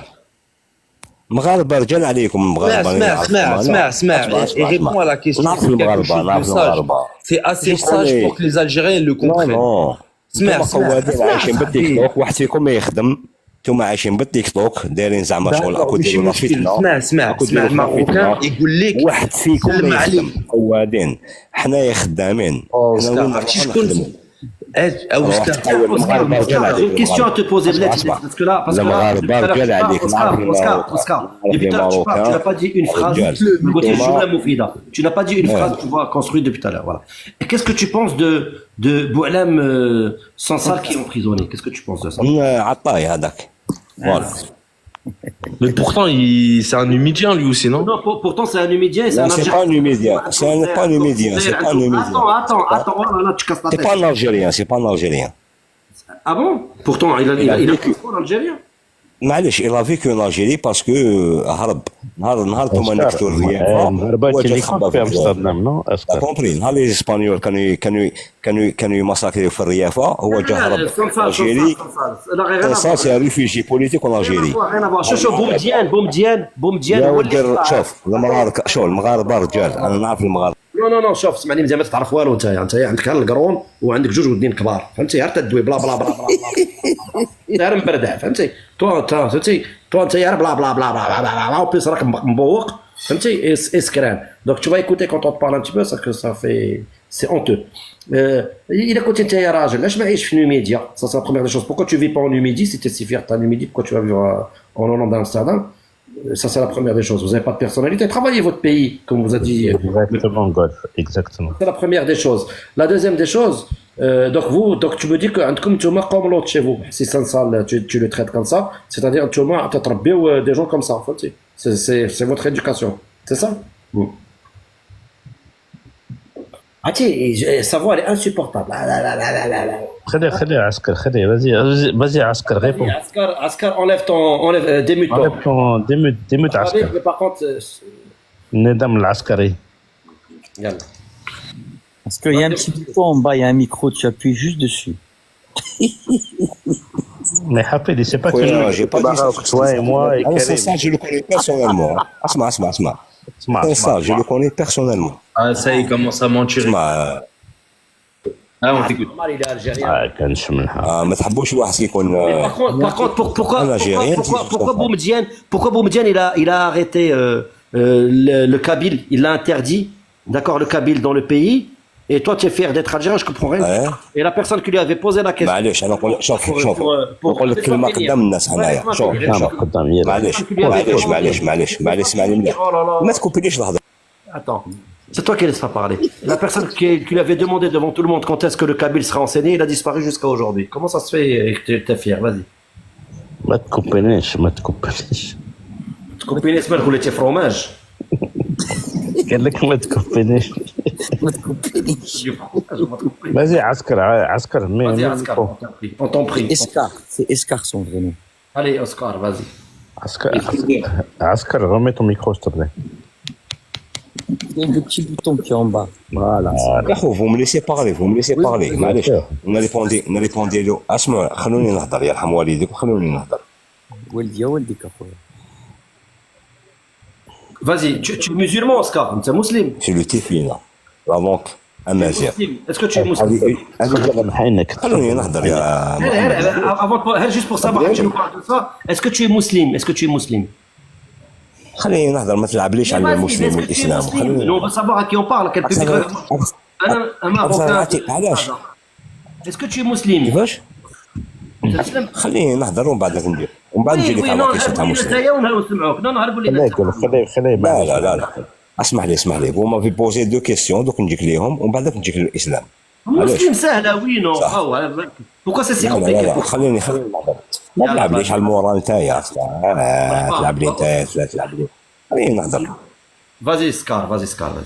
مغاربه رجال عليكم مغاربه اسمع réponds à la question نعرف المغاربه نعرف المغاربه c'est assez sage pour que les Algériens le نو comprennent نو اسمع انتم قوادين عايشين بالتيك توك واحد فيكم ما يخدم انتم عايشين بالتيك توك دايرين زعما شغل اكو ديروا فتنه اسمع أكو ديروا الماروكان فتنة. يقول لك واحد فيكم سلم ما عليك. يخدم قوادين حنايا خدامين حنا وين عرفتي نروحوا شكون نخدموا اوسكار Une question à te poser, Bled, parce que là, La Maghreb, رجال عليك نعرف Oscar, نعرف depuis tout à l'heure, tu n'as pas dit une phrase, tu n'as pas dit une phrase, tu vois, construite depuis tout à l'heure, voilà. Et qu'est-ce que tu penses de Boualem Sansal qui est emprisonné? Qu'est-ce que tu penses de ça? عطاي هذاك فوالا mais pourtant c'est un numidien lui aussi non Non, pourtant c'est un Numidien et c'est un Non, c'est Algérien. pas un Numidien, c'est pas un Numidien, c'est pas un Numidien. Attends, oh là, tu casses la C'est tête. pas un Algérien, c'est pas un Algérien. Ah bon? Pourtant, il a vécu. passeport algérien. معليش il a vécu en Algérie parce que هرب نهار توما نكتو الريافة المغاربة اللي يكون في امستردام نو t'as اسكار. compris نهار لي اسبانيول كانوا يمساكريو في الريافة هو جا هرب الجيري ça c'est un réfugié politique en Algérie. rien à voir. شوف بومديان يا هو اللي ودي شوف المغاربة شوف المغاربة رجال انا نعرف المغاربة نو شوف اسمعني مزيان ما تعرف والو انت عندك غير القرون وعندك جوج ودين كبار فهمتي غير تدوي بلا بلا بلا بلا غير مبردع فهمتي فهمتي انت غير بلا بلا بلا بلا بلا بلا بليس راك مبوق فهمتي اسكران دونك tu vas écouter quand on te parle un petit peu ça que ça fait c'est honteux اذا كنت انت يا راجل علاش ما عايش في نوميديا ça c'est la première des choses pourquoi tu vis pas en Numidie si t'es si fier de ta Numidie pourquoi tu vas vivre en Hollande d'Amsterdam ça c'est la première des choses vous avez pas de personnalité travaillez votre pays comme vous a dit Exactement, Golf. Exactement. c'est la première des choses. La deuxième des choses, donc tu me dis que عندكم نتوما comme l'autre chez vous. Si Sansal, tu le traites comme ça, c'est-à-dire نتوما تتربيو des gens comme ça, فهمتي. C'est votre éducation. C'est ça? Sa voix elle est insupportable. خلي عسكر خلي vas-y عسكر réponds. Askar, enlève démute. Enlève ton démute عسكر. Mais par contre, النظام العسكري. يلا. Parce qu'il y a un petit bouton en bas, il y a un micro, tu appuies juste dessus. Mais Hafid, il sait pas Oui, que non, j'ai pas dit ça. toi et moi et Ah, c'est Karim. ça, je le connais personnellement. اسمع C'est ça, je le connais personnellement. ah ça y est commence à mentir اسمع ah on t'écoute Omar, il est algérien. كانش منها. ما تحبوش الواحد كيكون Par contre, pourquoi Algérien, Boumediene, il a arrêté le Kabyle, il l'a interdit, d'accord, le Kabyle dans le pays, et toi tu es fier d'être algérien, je comprends rien. Ouais. Et la personne qui lui avait posé la question. معليش انا نقول شوف pour- نقول لك كلمه قدام الناس هنايا شوف أنا قدام يلا. معليش اسمعني مليح Oh là là. ما تكوبيليش الهضره Attends, c'est toi qui laisse pas parler. La personne qui lui avait demandé devant tout le monde quand est-ce que le Kabyle sera enseigné, il a disparu jusqu'à aujourd'hui. Comment ça se fait que tu es fier? Vas-y. ما تكوبينيش. Tu comprends les semaines où tu es fromage? قال لك ما تكوبينيش. vas-y عسكر Vas-y, Oscar, on t'en prie. Escar, c'est Escar son vrai nom. Allez, Oscar, vas-y. عسكر remets ton micro s'il te plaît. Il y a le petit bouton qui est en bas. Voilà. يا اخو vous me laissez parler معليش نريبوندي له اسمع خلوني نهضر يرحم والديك وخلوني نهضر والدي والديك اخويا. Vas-y, tu es musulman, Oscar, tu es musulman. في لو تيفينا لا دونك امازيغ Est-ce que tu es musulman? حينك. خلوني نهضر يا Juste pour savoir que tu nous parles de ça, est-ce que tu es musulman? خليني نهضر ما تلعبليش على المسلم والاسلام خليني Nous, on veut savoir à qui on parle, à quel public. Un Marocain. علاش Est-ce que tu es musulman? كيفاش خليني نهضر ومن بعد ندير ومن بعد نجي لك على قصه تاع مسلم ونسمعوك. نو هربوا لي. خليه لا اسمح لي vous m'avez posé deux questions دوك نجيك ليهم ومن بعد نجيك للاسلام. مسلم سهله وينو بوكو سي لا كومبليكي. خليني نهضر. ما تلعبليش على المورال نتايا تلعب لي نتايا تلعب لي خليني نهضر. فازي سكار فازي.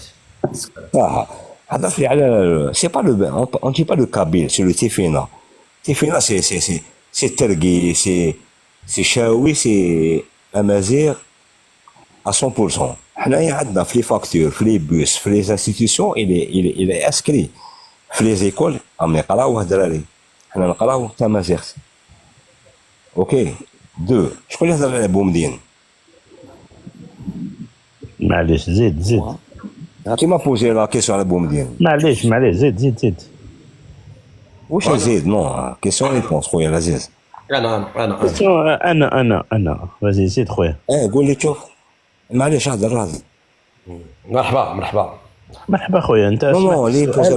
هضرت لي على سي با لو اون دي با لو كابيل سي لو تيفينا. تيفينا سي ترقي سي شاوي سي امازيغ à 100%. حنايا عندنا في لي فاكتور في لي بوس في لي انستيتيوشن الى اسكري في لي زيكول راهم يقراوه الدراري. حنا نقراو تمازيغ. اوكي دو شكون اللي هضر على بومدين؟ معليش زيد كيما بوزي لا كيسيون على بومدين. معليش زيد واش نزيد؟ نو كيسيون ريبونس خويا العزيز. انا فازي زيد خويا. قول لي شوف معليش هضر. مرحبا خويا. انت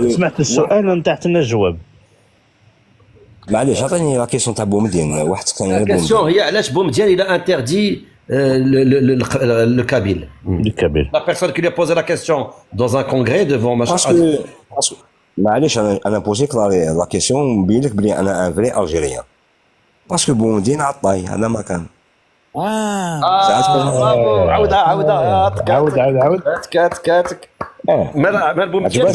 سمعت السؤال وانت عطينا الجواب. معليش عطيني لا كيسيون تاع بومدين. واحد ثاني على بومدين. الكيسيون هي علاش بومدين الى انتردي le Kabyle. La personne qui lui a posé la question dans un congrès devant machin. Parce que معليش انا بوزيك لا كيسيون نبين لك بلي انا ان فري الجيريان. باسكو بومدين عطاي هذا ما كان. عاود كاتك. مال بومدين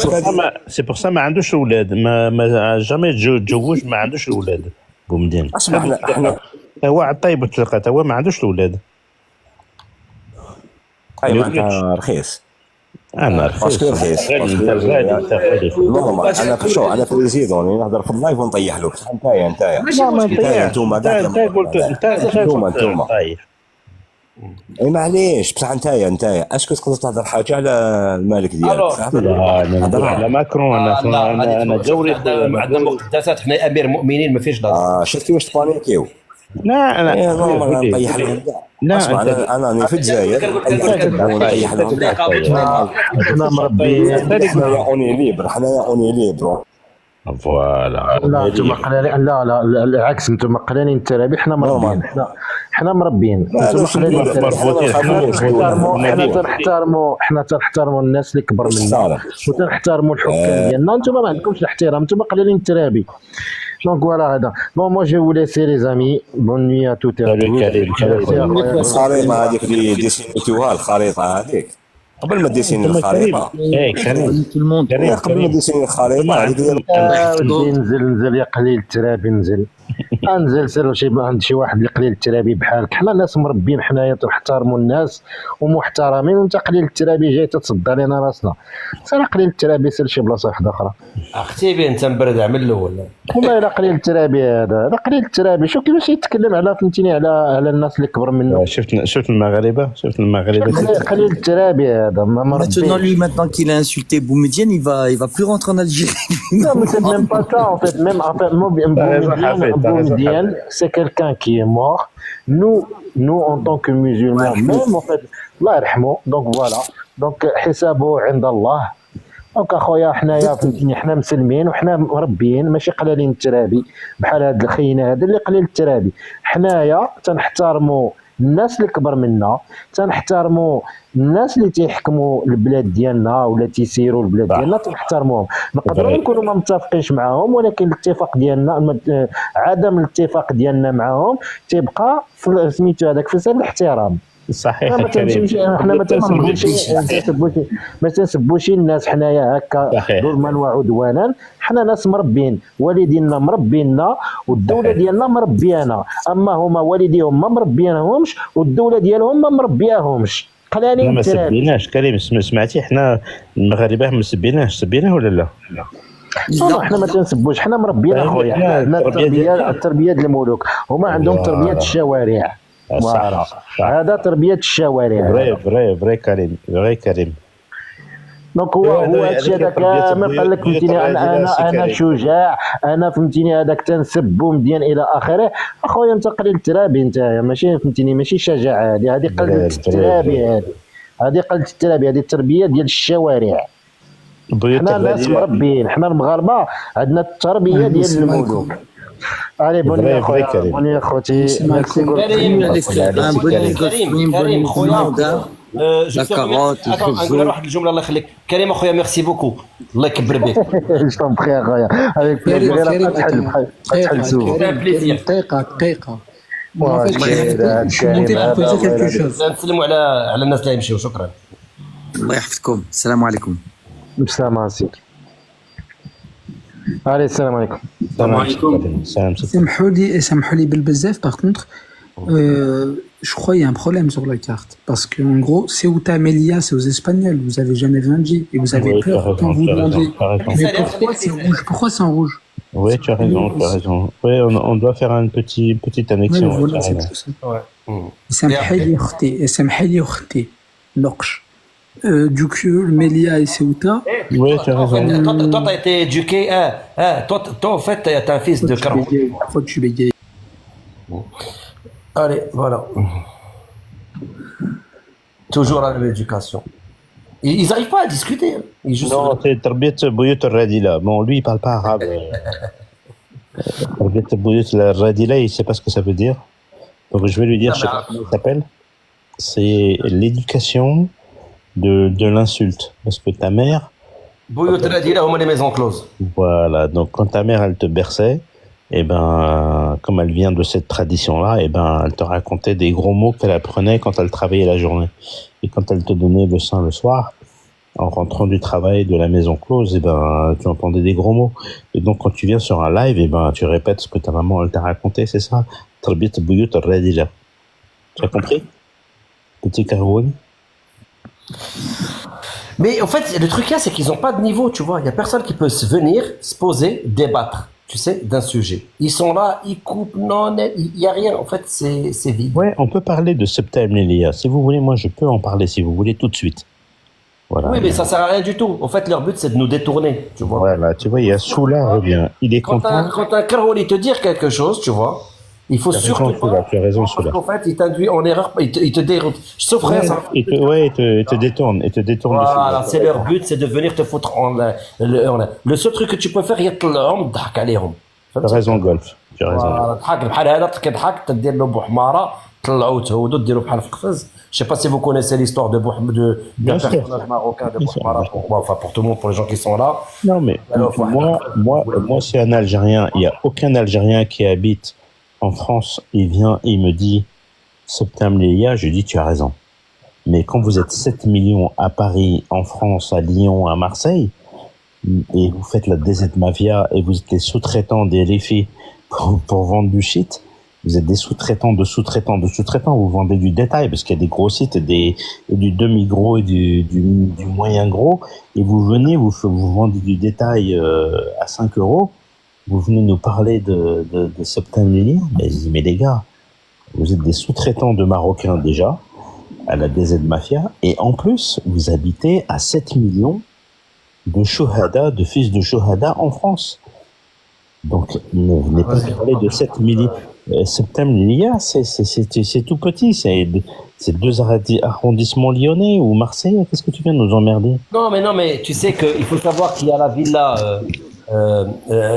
سي بور سا ما عندوش اولاد. ما جامي تزوج ما عندوش اولاد بومدين. اسمع احنا هو عطاي بوتلقات هو ما عندوش الاولاد. ايوا انت رخيص. انا رخيص. انا شو انا في الزيدون نهضر في اللايف ونطيح له. نتايا انتوما اي معليش بصح نتايا اسكو تقدر تهضر حاجه على الملك ديالك؟ هضر على ماكرون. انا دوري عندنا مقدسات حنا امير المؤمنين ما فيش لا. شفتي واش تبانيكيو؟ لا انا نطيح لهم. لا اسمع انا في الجزائر نطيح لهم. حنا مربيين حنايا اوني ليبر فوالا. لا انتم قلالين. لا العكس انتم قلالين الترابي. حنا مربيين. حنا مربيين. انتم قلالين الترابي. حنا تنحترموا الناس اللي كبر منا وتنحترموا الحكام ديالنا. انتم ما عندكمش الاحترام. انتم قلالين الترابي. Donc voilà, bon moi je vais vous laisser les amis. Bonne nuit à toutes et à tous. الخريطة هذيك اللي ديسينيتوها الخريطة هذيك قبل ما ديسيني الخريطة. قبل ما ديسيني الخريطة نزل يا قليل الترابي انزل سير عند شي واحد اللي قليل الترابي بحالك. حنا ناس مربين حنايا تنحترموا الناس ومحترمين وانت قليل الترابي جاي تتصدى لنا راسنا. سير قليل الترابي سير شي بلاصه واحده اخرى. اختي بين انت مبرد عمل الاول والله الا قليل الترابي هذا قليل الترابي. شوف كيفاش يتكلم على فهمتيني على الناس اللي كبر منه. شفت المغاربه قليل الترابي هذا ما مربي. Maintenant lui maintenant qu'il a insulté Boumediene il va plus rentrer en Algérie. Non mais c'est même pas ça en fait. Même en fait Boumediene c'est quelqu'un qui est mort. Nous en tant que musulmans même en fait الله يرحمه. Donc voilà. Donc حسابه عند الله. دونك اخويا حنايا فهمتيني حنا مسلمين وحنا مربيين ماشي قلالين الترابي بحال هاد الخينا هذا اللي قليل الترابي. حنايا تنحترموا الناس اللي كبر منا. تنحترموا الناس اللي تيحكموا البلاد ديالنا ولا تيسيروا البلاد ديالنا تنحترموهم. نقدروا نكونوا ما متفقينش معاهم ولكن الاتفاق ديالنا عدم الاتفاق ديالنا معاهم تيبقى سميتو هذاك في سبيل الاحترام. صحيح. حنا ما تنسبوش الناس حنايا هكا ظلما وعدوانا. حنا ناس مربين والدينا مربينا والدوله ديالنا مربيانا. اما هما والديهم ما مربيانهمش والدوله ديالهم ما مربياهمش. قلالين ما سبيناش كريم. سمعتي حنا المغاربه ما سبيناه ولا لا؟ لا حنا ما تنسبوش. حنا مربيين اخويا. حنا التربيه ديال الملوك. هما عندهم تربيه الشوارع. هذا تربيه الشوارع. فري كريم. دونك هو هادشي هذاك ما قال لك فهمتيني انا شجاع انا فهمتيني هذاك تنسب بومدين الى اخره. اخويا انت قليل الترابي انت ماشي فهمتيني ماشي شجاعه. هذه قلة الترابي. هذه قلة الترابي. هذه التربيه ديال الشوارع. حنا ناس مربين. حنا المغاربه عندنا التربيه ديال الملوك. علي بوني يا خويا بوني يا خوتي. كريم خويا Je suis carotte, le attends, cheveu. نقول واحد الجمله الله يخليك. كريم اخويا ميرسي بوكو. الله يكبر بك. Je t'en prie, Raya. Avec plaisir. كريم غير كريم فتح الزور. C'est un plaisir. دقيقة En Ouais, fait, je suis monté pour poser quelque chose. نسلموا على الناس اللي يمشيوا. شكرا. الله يحفظكم. السلام عليكم. السلام عليكم. Allez, salam alaikum. السلام عليكم. سلام. سامحوا لي بالبزاف par contre je crois qu'il y a un problème sur la carte parce que en gros Ceuta Melilla c'est aux Espagnols, vous avez jamais vendu et vous avez Oui, peur tu as quand raison, vous tu as raison, demandez. tu as raison. Mais pourquoi c'est rouge? Pourquoi c'est en rouge? Oui, tu as raison, tu as raison. Oui, on doit faire une petite Ouais, annexion. ouais, voilà, tu as c'est raison. tout ça. Ouais. سامحي لي اختي نقش du coup Melilla et Ceuta. Oui, tu as En fait, raison. toi, t'as été éduqué. Toi, en fait, t'es un fils de Carbone. Pourquoi tu bégayes? Allez, voilà. Toujours la même éducation. Ils n'arrivent pas à discuter. Hein. Ils juste. Non, c'est Tarbiyat Bouyot Radila. Bon, lui, il parle pas arabe. Tarbiyat Bouyot Radila, il sait pas ce que ça veut dire. Donc, je vais lui dire, je sais pas comment il s'appelle. C'est l'éducation de l'insulte. Parce que ta mère, Bouillot Radila, on met les maisons closes. voilà, donc quand ta mère, elle te berçait, et ben, comme elle vient de cette tradition-là, et ben, elle te racontait des gros mots qu'elle apprenait quand elle travaillait la journée. Et quand elle te donnait le sein le soir, en rentrant du travail de la maison close, et ben, tu entendais des gros mots. Et donc, quand tu viens sur un live, et ben, tu répètes ce que ta maman, elle t'a raconté, c'est ça? Tarbiyat Bouyot Radila. Tu as compris? Petit Caroune? Mais en fait, le truc là, c'est qu'ils n'ont pas de niveau, tu vois. Il n'y a personne qui peut se venir, se poser, débattre, tu sais, d'un sujet. Ils sont là, ils coupent, non, il n'y a rien. En fait, c'est vide. Ouais, on peut parler de Septem Nelia. Si vous voulez, moi, je peux en parler, si vous voulez, tout de suite. Voilà. Oui, mais ça sert à rien du tout. En fait, leur but, c'est de nous détourner, tu vois. Voilà, tu vois, il y a Soula revient. Il est content. Quand un Carouli te dire quelque chose, tu vois, il faut surtout pas. Tu as raison, Parce Soula. qu'en fait, il t'induit en erreur, il te déroute. Sauf rien, ça. Il te détourne. Il te détourne Voilà, dessus. c'est leur but, c'est de venir te foutre le seul truc que tu peux faire, il y a ضحك عليهم. Tu as raison, Golf. Tu as raison. فوالا تضحك بحال هذا كيضحك تدير له بوحماره طلعوا تهودوا ديروا بحال في القفز. Je sais pas si vous connaissez l'histoire de Bien sûr. personnage marocain de Bouhmara, enfin pour tout le monde, pour les gens qui sont là. Non, mais Alors, moi, c'est un Algérien. Il n'y a aucun Algérien qui habite en France. Il vient, il me dit, Septem Nelia, je dis, tu as raison. Mais quand vous êtes 7 millions à Paris, en France, à Lyon, à Marseille, et vous faites la DZ Mafia et vous êtes les sous-traitants des Rifi pour vendre du shit, vous êtes des sous-traitants de sous-traitants de sous-traitants, vous vendez du détail parce qu'il y a des gros sites et du demi-gros et du moyen gros, et vous venez, vous vendez du détail à 5 €, vous venez nous parler de Septem Nelia, mais je dis, mais les gars, vous êtes des sous-traitants de Marocains déjà, à la DZ Mafia, et en plus, vous habitez à 7 millions de Shohada, de fils de Shohada en France. Donc, ne venez pas parler de 7 millions. Septem Nelia, c'est tout petit, c'est 2 arrondissements lyonnais ou marseillais. Qu'est-ce que tu viens de nous emmerder? Non, mais tu sais qu'il faut savoir qu'il y a la villa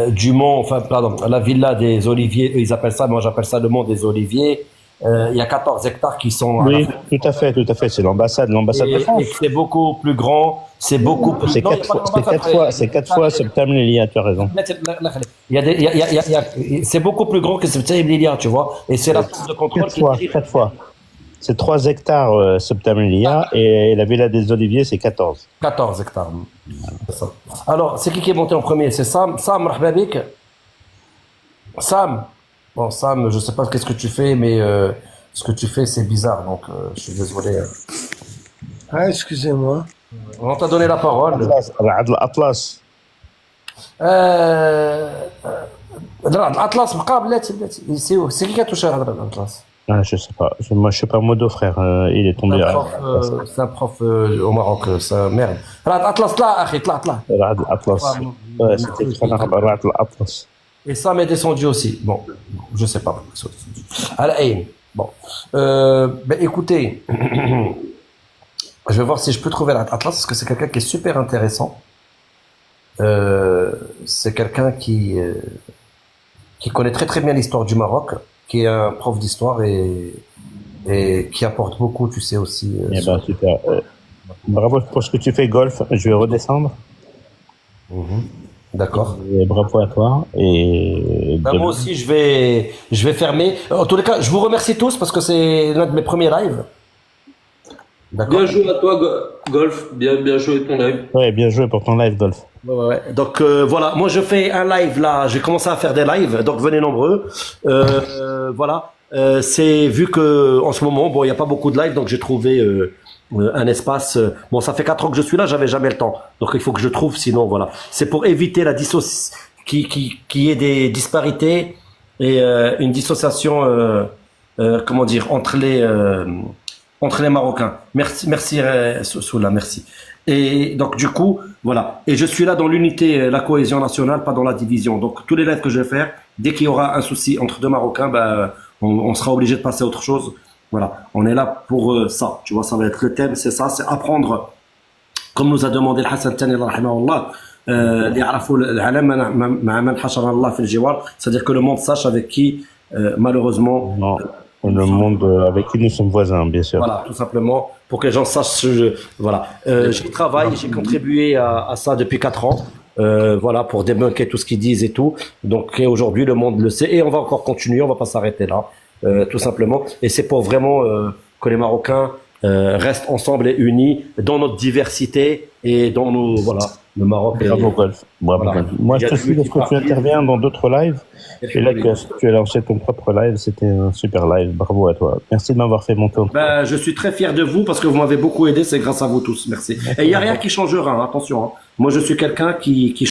du Mont, enfin, pardon, la villa des Oliviers, eux, ils appellent ça, moi j'appelle ça le Mont des Oliviers. Il y a 14 hectares qui sont. Oui, tout à fait. C'est l'ambassade de France. Et c'est beaucoup plus grand, c'est beaucoup plus. C'est 4 fois Septem Nelia, tu as raison. C'est beaucoup plus grand que Septem Nelia, tu vois. Et c'est la tour de contrôle 4 fois. C'est 3 hectares Septem Nelia et la villa des Oliviers, c'est 14. 14 hectares. C'est ça. Alors, c'est qui est monté en premier? C'est Sam. Sam, marhaba bik. Sam. Bon, Sam, je sais pas qu'est-ce que tu fais, mais ce que tu fais, c'est bizarre, donc je suis désolé. Ah, excusez-moi. On t'a donné la parole. Atlas. Atlas, c'est qui qui a touché à Atlas? Ah, je sais pas. Moi, je suis pas modo, frère. Il est tombé. C'est un prof au Maroc, ça merde. Atlas, là, akhi, là. Atlas. Ouais, c'était très Atlas. Et Sam est descendu aussi. Bon, je sais pas. Allez, bon. Ben, écoutez, je vais voir si je peux trouver Atlas, parce que c'est quelqu'un qui est super intéressant. C'est quelqu'un qui connaît très très bien l'histoire du Maroc, qui est un prof d'histoire et et qui apporte beaucoup, tu sais aussi. Eh ben, super. Bravo pour ce que tu fais, Golf. Je vais redescendre. D'accord. Et bravo à toi. Et Ben, moi aussi, je vais fermer. En tous les cas, je vous remercie tous parce que c'est l'un de mes premiers lives. D'accord. Bien joué à toi, Golf. Bien joué ton live. Ouais, bien joué pour ton live, Golf. Ouais. Donc voilà, moi je fais un live là, j'ai commencé à faire des lives, donc venez nombreux. Voilà, c'est vu que en ce moment, bon, il n'y a pas beaucoup de lives, donc j'ai trouvé un espace. Bon, ça fait 4 ans que je suis là, j'avais jamais le temps, donc il faut que je trouve, sinon voilà. C'est pour éviter la qui ait des disparités et une dissociation, comment dire, entre les Marocains. Merci Soula, merci. Et donc du coup, voilà. Et je suis là dans l'unité, la cohésion nationale, pas dans la division. Donc tous les lives que je vais faire, dès qu'il y aura un souci entre deux Marocains, ben, on sera obligé de passer à autre chose. Voilà. On est là pour ça. Tu vois, ça va être le thème, c'est ça, c'est apprendre, comme nous a demandé le Hassan Tani, rahimahullah, c'est-à-dire que le monde sache avec qui, malheureusement, Non, le monde avec qui nous sommes voisins, bien sûr. voilà, tout simplement, pour que les gens sachent. Voilà, j'y travaille, j'ai contribué à ça depuis 4 ans. Voilà, pour débunker tout ce qu'ils disent et tout. Donc aujourd'hui, le monde le sait et on va encore continuer, on va pas s'arrêter là, tout simplement. Et c'est pour vraiment que les Marocains restent ensemble et unis dans notre diversité et dans nos le Maroc. Bravo, Golf. Bravo, Voilà. Golf. Moi, Il y je a te suis parce que tu interviens dans d'autres lives. Et là, que tu as lancé ton propre live, c'était un super live. Bravo à toi. Merci de m'avoir fait monter en Ben, je suis très fier de vous parce que vous m'avez beaucoup aidé, c'est grâce à vous tous. Merci. Et il n'y a rien qui changera, hein, attention. Hein. Moi, je suis quelqu'un qui